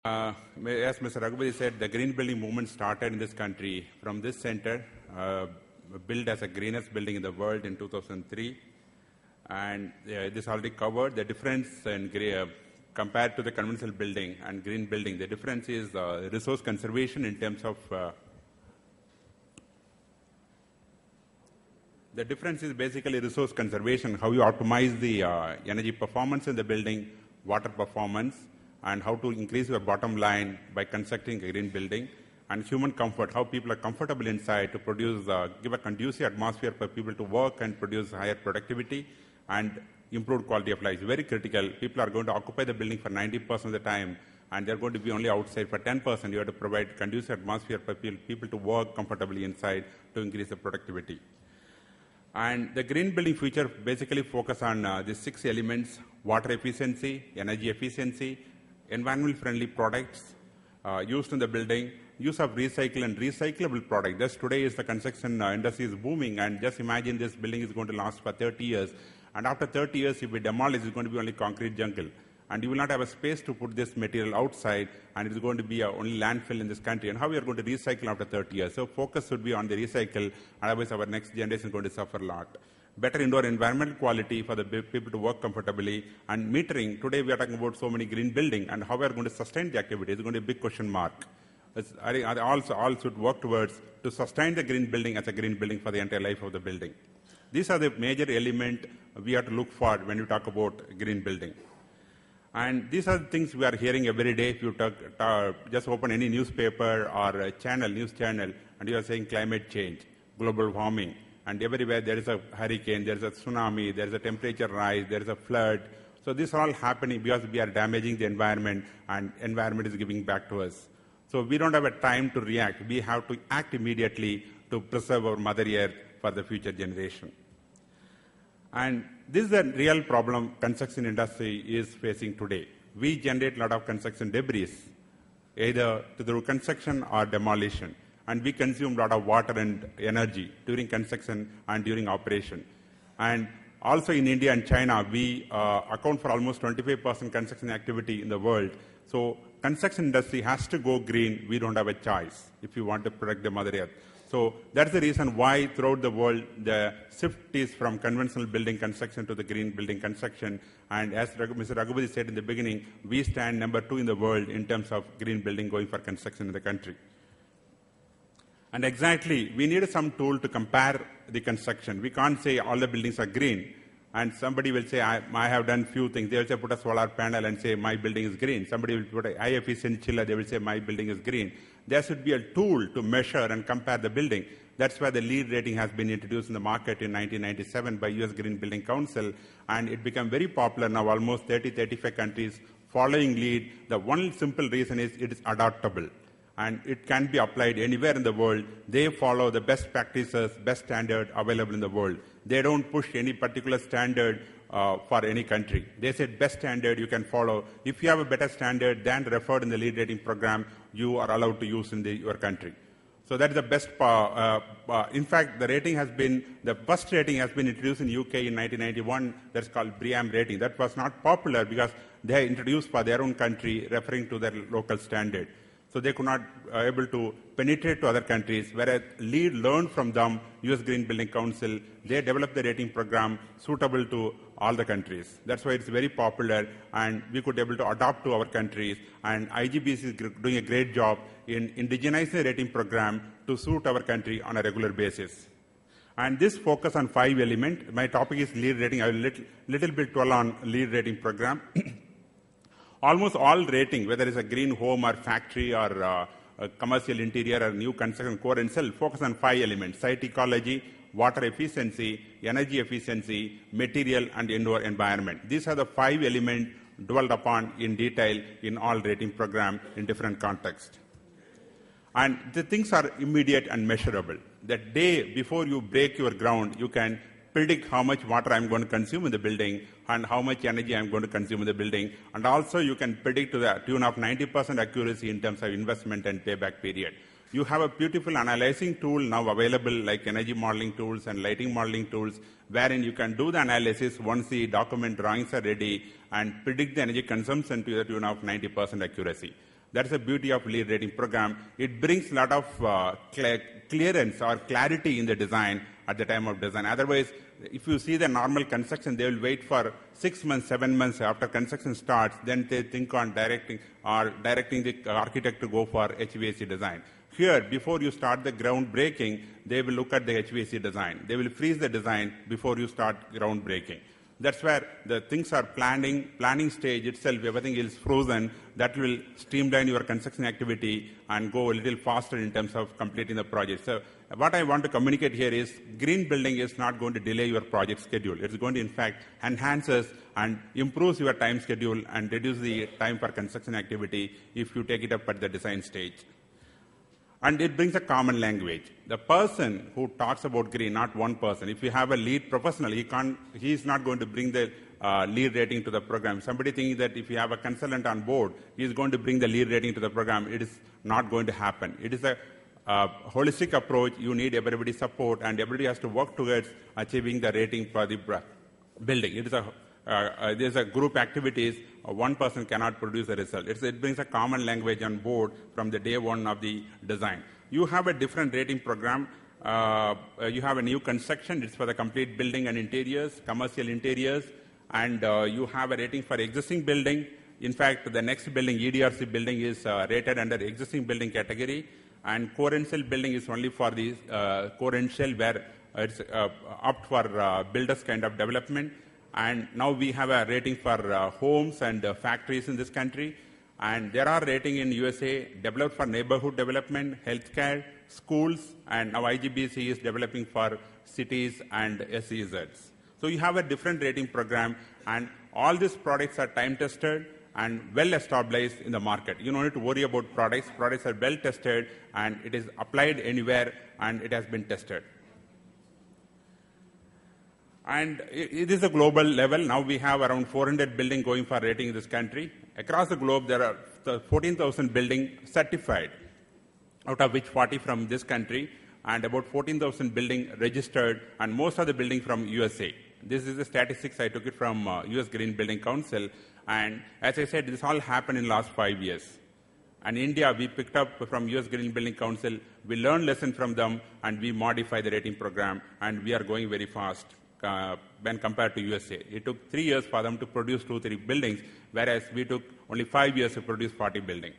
As Mr. Raghupati said, the green building movement started in this country from this center, built as the greenest building in the world in 2003. And this already covered the difference in compared to the conventional building and green building. The difference is resource conservation in terms of the difference is basically resource conservation, how you optimize the energy performance in the building, water performance, and how to increase your bottom line by constructing a green building, and human comfort, how people are comfortable inside to produce, give a conducive atmosphere for people to work and produce higher productivity and improved quality of life. It's very critical. People are going to occupy the building for 90% of the time, and they're going to be only outside for 10%. You have to provide conducive atmosphere for people to work comfortably inside to increase the productivity. And the green building feature basically focus on these 6 elements: water efficiency, energy efficiency, environmental friendly products used in the building, use of recycle and recyclable products. Just today is the construction industry is booming, and just imagine this building is going to last for 30 years. And after 30 years, if we demolish, it's going to be only concrete jungle. And you will not have a space to put this material outside, and it is going to be only landfill in this country. And how we are going to recycle after 30 years? So focus should be on the recycle, otherwise our next generation is going to suffer a lot. Better indoor environmental quality for the people to work comfortably, and metering. Today we are talking about so many green building, and how we are going to sustain the activity is going to be a big question mark. All should work towards to sustain the green building as a green building for the entire life of the building. These are the major elements we have to look for when we talk about green building. And these are the things we are hearing every day. If you just open any newspaper or a news channel, and you are saying climate change, global warming, and everywhere there is a hurricane, there is a tsunami, there is a temperature rise, there is a flood. So this is all happening because we are damaging the environment, and environment is giving back to us. So we don't have a time to react. We have to act immediately to preserve our Mother Earth for the future generation. And this is the real problem construction industry is facing today. We generate a lot of construction debris, either through construction or demolition. And we consume a lot of water and energy during construction and during operation. And also in India and China, we account for almost 25% construction activity in the world. So construction industry has to go green. We don't have a choice if we want to protect the Mother Earth. So that's the reason why throughout the world the shift is from conventional building construction to the green building construction. And as Mr. Raghupati said in the beginning, we stand number 2 in the world in terms of green building going for construction in the country. And exactly, we need some tool to compare the construction. We can't say all the buildings are green. And somebody will say, I have done few things. They will say, put a solar panel and say, my building is green. Somebody will put a high efficient chiller. They will say, my building is green. There should be a tool to measure and compare the building. That's why the LEED rating has been introduced in the market in 1997 by US Green Building Council. And it became very popular now, almost 30-35 countries following LEED. The one simple reason is it is adaptable. And it can be applied anywhere in the world. They follow the best practices, best standard available in the world. They don't push any particular standard for any country. They said best standard you can follow. If you have a better standard than referred in the LEED rating program, you are allowed to use in your country. So that is the best. In fact, the first rating has been introduced in UK in 1991. That's called BREEAM rating. That was not popular because they introduced for their own country, referring to their local standard. So they could not able to penetrate to other countries, whereas LEED learned from them, US Green Building Council, they developed the rating program suitable to all the countries. That's why it's very popular, and we could be able to adapt to our countries. And IGBC is doing a great job in indigenizing the rating program to suit our country on a regular basis. And this focus on 5 elements. My topic is LEED rating. I will little bit dwell on LEED rating program. Almost all rating, whether it's a green home or factory or a commercial interior or new construction core and cell, focus on 5 elements: site ecology, water efficiency, energy efficiency, material, and indoor environment. These are the 5 elements dwelled upon in detail in all rating program in different contexts. And the things are immediate and measurable. The day before you break your ground, you can predict how much water I'm going to consume in the building and how much energy I'm going to consume in the building. And also you can predict to the tune of 90% accuracy in terms of investment and payback period. You have a beautiful analyzing tool now available, like energy modeling tools and lighting modeling tools, wherein you can do the analysis once the document drawings are ready and predict the energy consumption to the tune of 90% accuracy. That's the beauty of LEED rating program. It brings a lot of clearance or clarity in the design at the time of design. Otherwise, if you see the normal construction, they will wait for 6 months, 7 months after construction starts, then they think on directing the architect to go for HVAC design. Here, before you start the groundbreaking, they will look at the HVAC design. They will freeze the design before you start groundbreaking. That's where the things are planning stage itself, everything is frozen. That will streamline your construction activity and go a little faster in terms of completing the project. So what I want to communicate here is green building is not going to delay your project schedule. It's going to, in fact, enhances and improves your time schedule and reduce the time for construction activity if you take it up at the design stage. And it brings a common language. The person who talks about green, not one person. If you have a LEED professional, he is not going to bring the LEED rating to the program. Somebody thinks that if you have a consultant on board, he is going to bring the LEED rating to the program. It is not going to happen. It is a holistic approach. You need everybody's support, and everybody has to work towards achieving the rating for the building. It is there's a group activities. One person cannot produce a result. It brings a common language on board from the day one of the design. You have a different rating program. You have a new construction. It's for the complete building and interiors, commercial interiors. And you have a rating for existing building. In fact, the next building, EDRC building, is rated under existing building category. And core and shell building is only for the core and shell, where it's opt for builders kind of development. And now we have a rating for homes and factories in this country. And there are rating in USA developed for neighborhood development, healthcare, schools, and now IGBC is developing for cities and SEZs. So you have a different rating program, and all these products are time-tested and well-established in the market. You don't need to worry about products. Products are well-tested, and it is applied anywhere, and it has been tested. And it is a global level. Now we have around 400 buildings going for rating in this country. Across the globe, there are 14,000 buildings certified, out of which 40 from this country, and about 14,000 buildings registered, and most of the buildings from USA. This is the statistics I took it from US Green Building Council. And as I said, this all happened in the last 5 years. And India, we picked up from US Green Building Council. We learned lessons from them, and we modified the rating program, and we are going very fast. When compared to USA. It took 3 years for them to produce 2-3 buildings, whereas we took only 5 years to produce 40 buildings.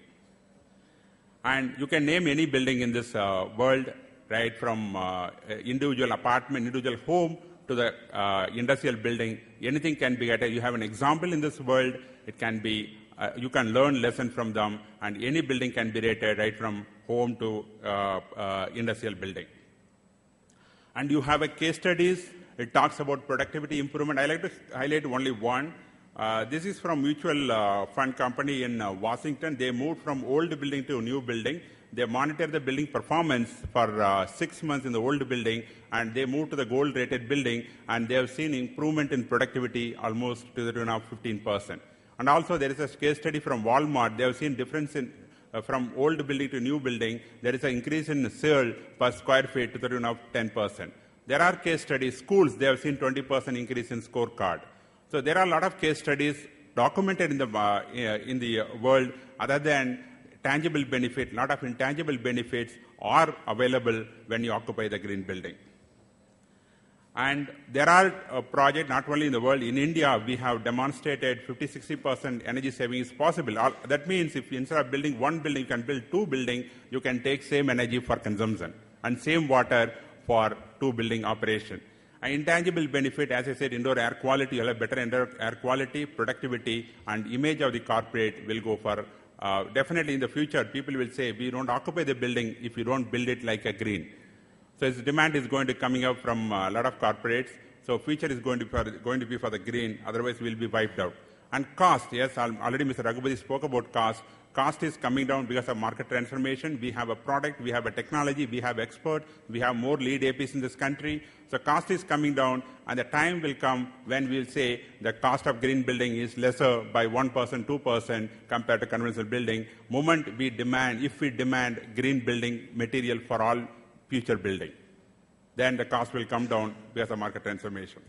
And you can name any building in this world, right, from individual apartment, individual home, to the industrial building. Anything can be rated. You have an example in this world. It can be, you can learn lessons from them, and any building can be rated, right, from home to industrial building. And you have a case studies. It talks about productivity improvement. I like to highlight only one. This is from mutual fund company in Washington. They moved from old building to new building. They monitor the building performance for 6 months in the old building, and they moved to the gold-rated building, and they have seen improvement in productivity almost to the tune of 15%. And also there is a case study from Walmart. They have seen difference in from old building to new building. There is an increase in sale per square feet to the tune of 10%. There are case studies, schools, they have seen 20% increase in scorecard. So there are a lot of case studies documented in the world. Other than tangible benefit, a lot of intangible benefits are available when you occupy the green building. And there are projects not only in the world, in India we have demonstrated 50-60% energy saving is possible. That means if instead of building one building, you can build 2 buildings, you can take same energy for consumption and same water for 2 building operation. An intangible benefit, as I said, indoor air quality, you'll have better indoor air quality, productivity, and image of the corporate will go for, definitely in the future, people will say, we don't occupy the building if you don't build it like a green. So its demand is going to coming up from a lot of corporates. So future is going to be for the green, otherwise we'll be wiped out. And cost, yes, already Mr. Raghupati spoke about cost. Cost is coming down because of market transformation. We have a product, we have a technology, we have expert, we have more lead APs in this country. So cost is coming down, and the time will come when we'll say the cost of green building is lesser by 1%, 2% compared to conventional building. Moment we demand, if we demand green building material for all future building, then the cost will come down because of market transformation.